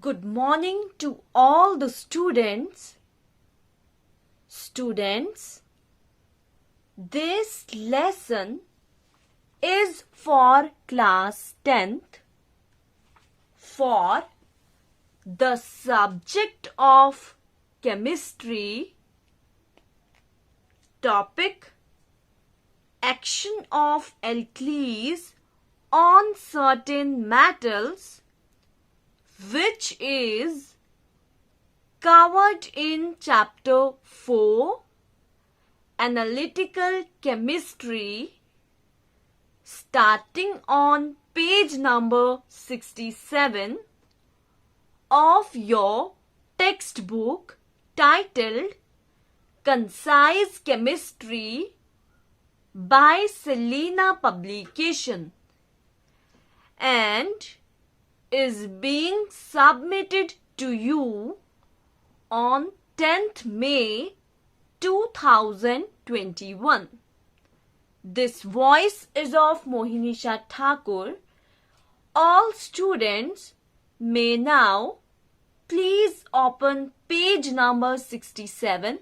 Good morning to all the students. Students, this lesson is for class 10th for the subject of chemistry, topic action of alkalis on certain metals, which is covered in chapter 4 analytical chemistry, starting on page number 67 of your textbook titled Concise Chemistry by Selena Publication, and is being submitted to you on 10th May 2021. This voice is of Mohinisha Thakur. All students may now please open page number 67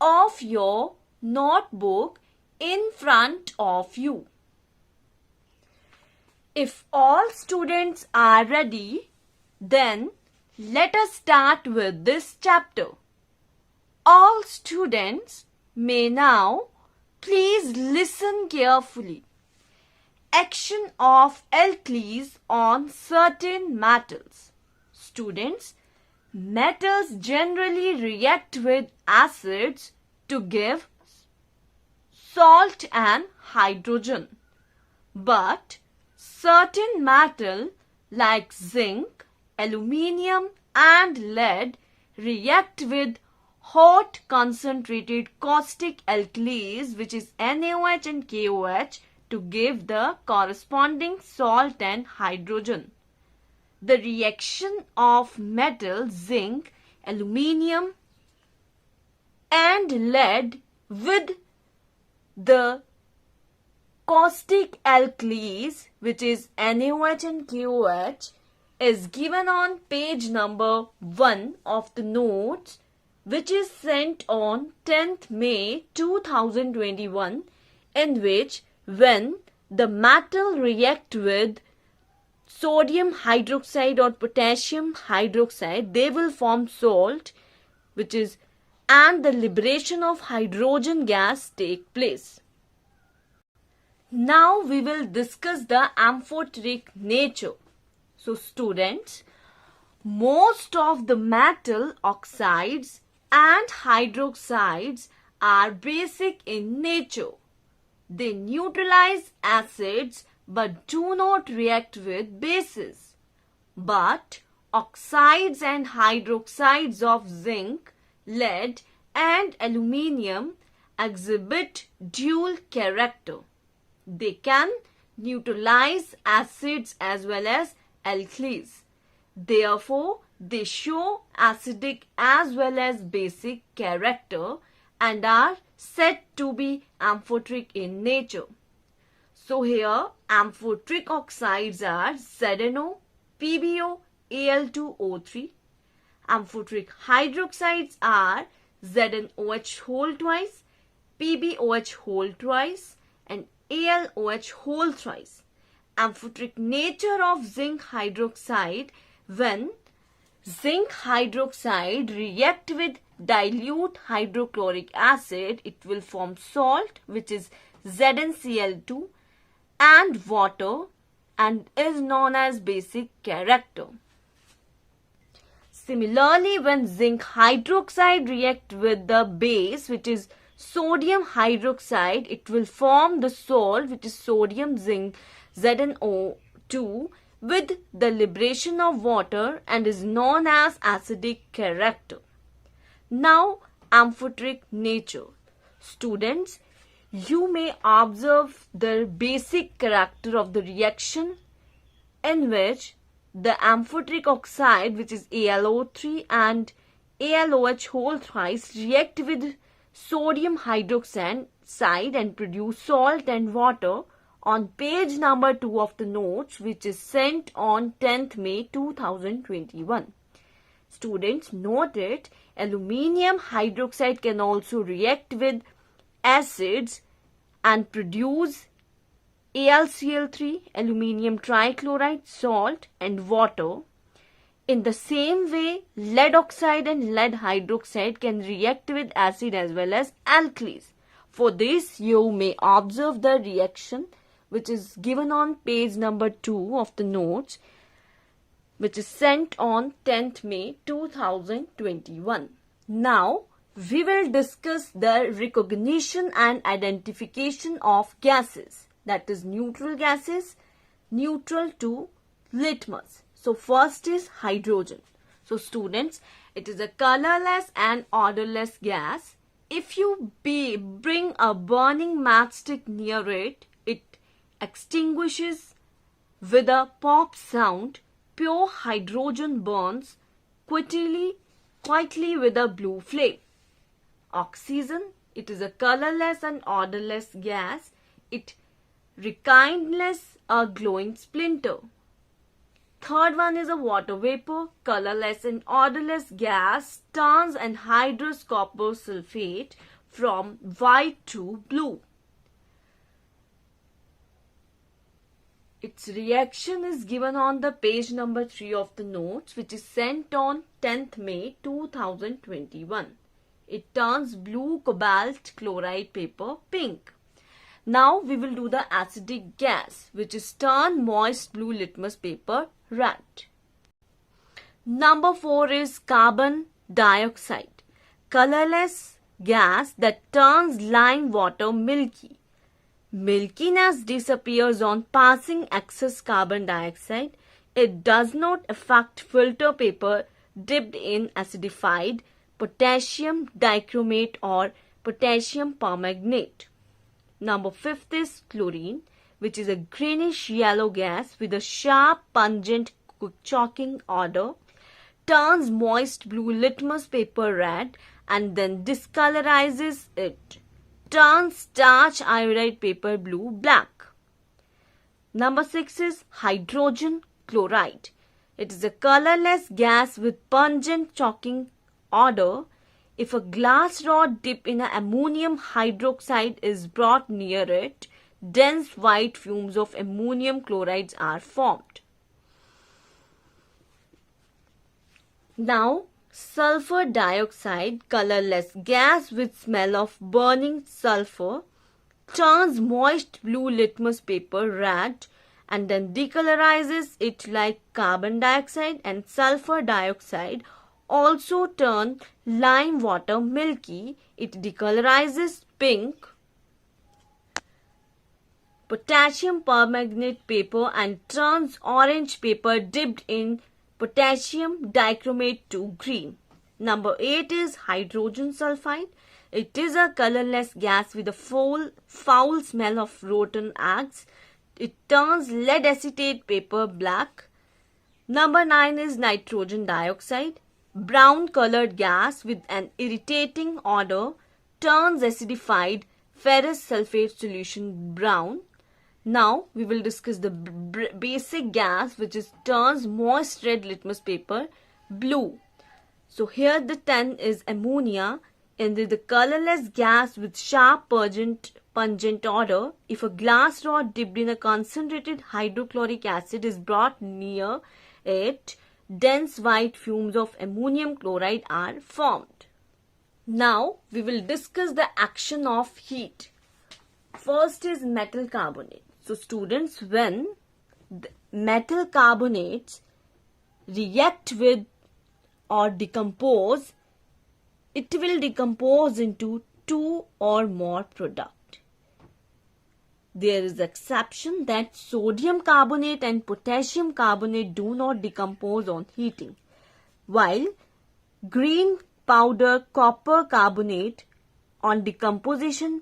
of your notebook in front of you. If all students are ready, then let us start with this chapter. All students may now please listen carefully. Action of alkalis on certain metals. Students, metals generally react with acids to give salt and hydrogen. But certain metals like zinc, aluminium and lead react with hot concentrated caustic alkalis, which is NaOH and KOH, to give the corresponding salt and hydrogen. The reaction of metals zinc, aluminium and lead with the caustic alkalis, which is NaOH and KOH, is given on page number 1 of the notes, which is sent on 10th May 2021, in which when the metal react with sodium hydroxide or potassium hydroxide, they will form salt, which is, and the liberation of hydrogen gas take place. Now we will discuss the amphoteric nature. So students, most of the metal oxides and hydroxides are basic in nature. They neutralize acids but do not react with bases. But oxides and hydroxides of zinc, lead and aluminium exhibit dual character. They can neutralize acids as well as alkalis. Therefore, they show acidic as well as basic character and are said to be amphoteric in nature. So here, amphoteric oxides are ZNO, PbO, Al2O3. Amphoteric hydroxides are ZnOH whole twice, PbOH whole twice, and AlOH whole thrice. Amphoteric nature of zinc hydroxide: when zinc hydroxide react with dilute hydrochloric acid, it will form salt, which is ZnCl2, and water, and is known as basic character. Similarly, when zinc hydroxide react with the base, which is sodium hydroxide, it will form the salt, which is sodium zinc ZnO2, with the liberation of water and is known as acidic character. Now, amphoteric nature. Students, you may observe the basic character of the reaction, in which the amphoteric oxide, which is AlO3 and AlOH whole thrice, react with sodium hydroxide and produce salt and water on page number 2 of the notes, which is sent on 10th May 2021. Students, note it, aluminium hydroxide can also react with acids and produce AlCl3, aluminium trichloride, salt and water. In the same way, lead oxide and lead hydroxide can react with acid as well as alkalis. For this, you may observe the reaction which is given on page number 2 of the notes, which is sent on 10th May 2021. Now, we will discuss the recognition and identification of gases, that is neutral gases, neutral to litmus. So, first is hydrogen. So, students, it is a colorless and odorless gas. If you bring a burning matchstick near it, it extinguishes with a pop sound. Pure hydrogen burns quietly with a blue flame. Oxygen, it is a colorless and odorless gas. It rekindles a glowing splinter. Third one is a water vapor, colorless and odorless gas, turns anhydrous copper sulfate from white to blue. Its reaction is given on the page number 3 of the notes, which is sent on 10th May 2021. It turns blue cobalt chloride paper pink. Now we will do the acidic gas, which is turn moist blue litmus paper red. Number 4 is carbon dioxide, colorless gas that turns lime water milky. Milkiness disappears on passing excess carbon dioxide. It does not affect filter paper dipped in acidified potassium dichromate or potassium permanganate. Number 5 is chlorine, which is a greenish yellow gas with a sharp, pungent, choking odor, turns moist blue litmus paper red and then discolorizes it, turns starch iodide paper blue black. Number 6 is hydrogen chloride. It is a colorless gas with pungent, choking odor. If a glass rod dipped in ammonium hydroxide is brought near it, dense white fumes of ammonium chlorides are formed. Now, sulfur dioxide, colorless gas with smell of burning sulfur, turns moist blue litmus paper red and then decolorizes it like carbon dioxide, and sulfur dioxide also turn lime water milky. It decolorizes pink. Potassium permanganate paper and turns orange paper dipped in potassium dichromate to green. Number 8 is hydrogen sulfide. It is a colorless gas with a foul smell of rotten eggs. It turns lead acetate paper black. Number 9 is nitrogen dioxide. Brown colored gas with an irritating odor, turns acidified ferrous sulfate solution brown. Now we will discuss the basic gas, which is turns moist red litmus paper blue. So here the 10 is ammonia, and the colorless gas with sharp pungent odor. If a glass rod dipped in a concentrated hydrochloric acid is brought near it, dense white fumes of ammonium chloride are formed. Now we will discuss the action of heat. First is metal carbonate. So students, when the metal carbonates react with or decompose, it will decompose into 2 or more products. There is exception that sodium carbonate and potassium carbonate do not decompose on heating, while green powder copper carbonate on decomposition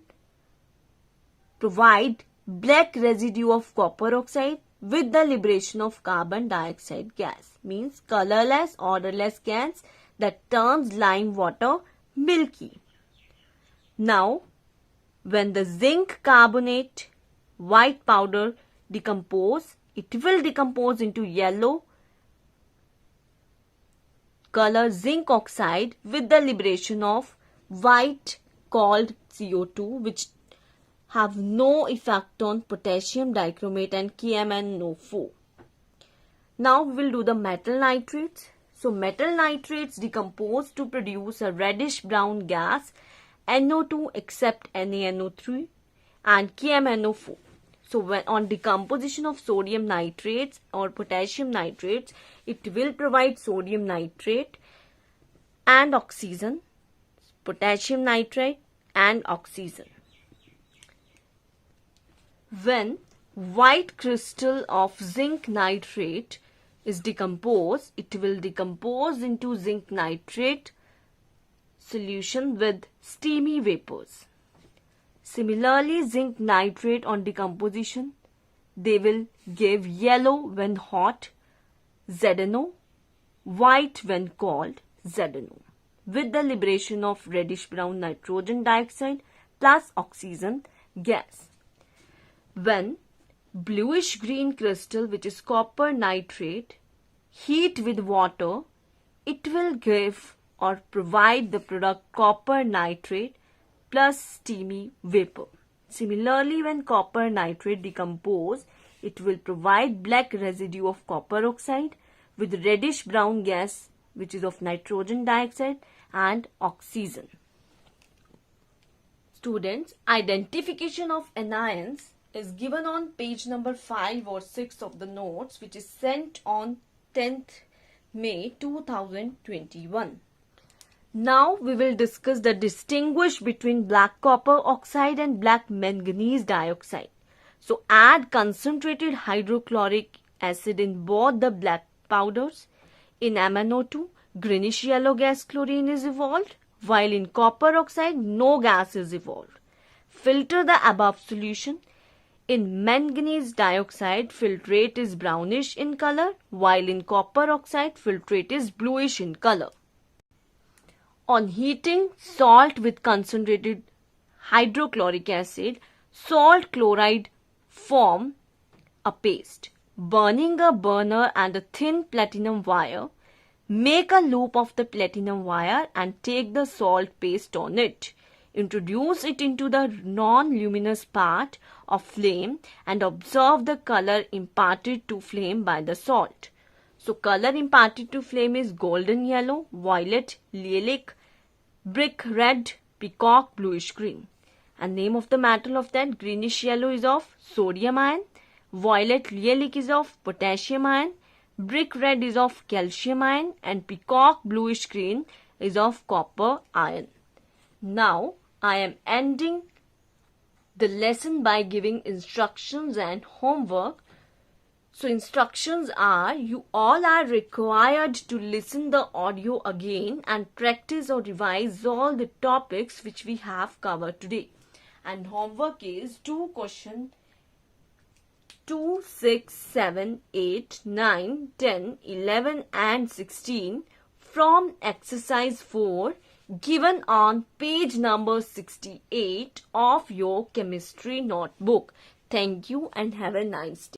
provide black residue of copper oxide with the liberation of carbon dioxide gas, means colorless, odorless gas that turns lime water milky. Now, when the zinc carbonate white powder decompose, it will decompose into yellow color zinc oxide with the liberation of white called CO2, which have no effect on potassium dichromate and KMnO4. Now we will do the metal nitrates. So metal nitrates decompose to produce a reddish brown gas NO2 except NaNO3 and KMnO4. So when on decomposition of sodium nitrates or potassium nitrates, it will provide sodium nitrate and oxygen, potassium nitrate and oxygen. When white crystal of zinc nitrate is decomposed, it will decompose into zinc nitrate solution with steamy vapors. Similarly, zinc nitrate on decomposition, they will give yellow when hot, ZNO, white when cold, ZNO, with the liberation of reddish brown nitrogen dioxide plus oxygen gas. When bluish green crystal, which is copper nitrate, heat with water, it will give or provide the product copper nitrate plus steamy vapor. Similarly, when copper nitrate decompose, it will provide black residue of copper oxide with reddish brown gas, which is of nitrogen dioxide and oxygen. Students, identification of anions is given on page number 5 or 6 of the notes, which is sent on 10th May 2021. Now we will discuss the distinguish between black copper oxide and black manganese dioxide. So add concentrated hydrochloric acid in both the black powders. In MnO2, greenish yellow gas chlorine is evolved, while in copper oxide no gas is evolved. Filter the above solution. In manganese dioxide, filtrate is brownish in color, while in copper oxide, filtrate is bluish in color. On heating salt with concentrated hydrochloric acid, salt chloride form a paste. Burning a burner and a thin platinum wire, make a loop of the platinum wire and take the salt paste on it. Introduce it into the non-luminous part of flame and observe the color imparted to flame by the salt. So color imparted to flame is golden yellow, violet, lilac, brick red, peacock, bluish green. And name of the metal of that, greenish yellow is of sodium ion, violet lilac is of potassium ion, brick red is of calcium ion, and peacock bluish green is of copper ion. Now I am ending the lesson by giving instructions and homework. So instructions are, you all are required to listen the audio again and practice or revise all the topics which we have covered today. And homework is 2 question 2, 6, 7, 8, 9, 10, 11 and 16 from exercise 4 given on page number 68 of your chemistry notebook. Thank you and have a nice day.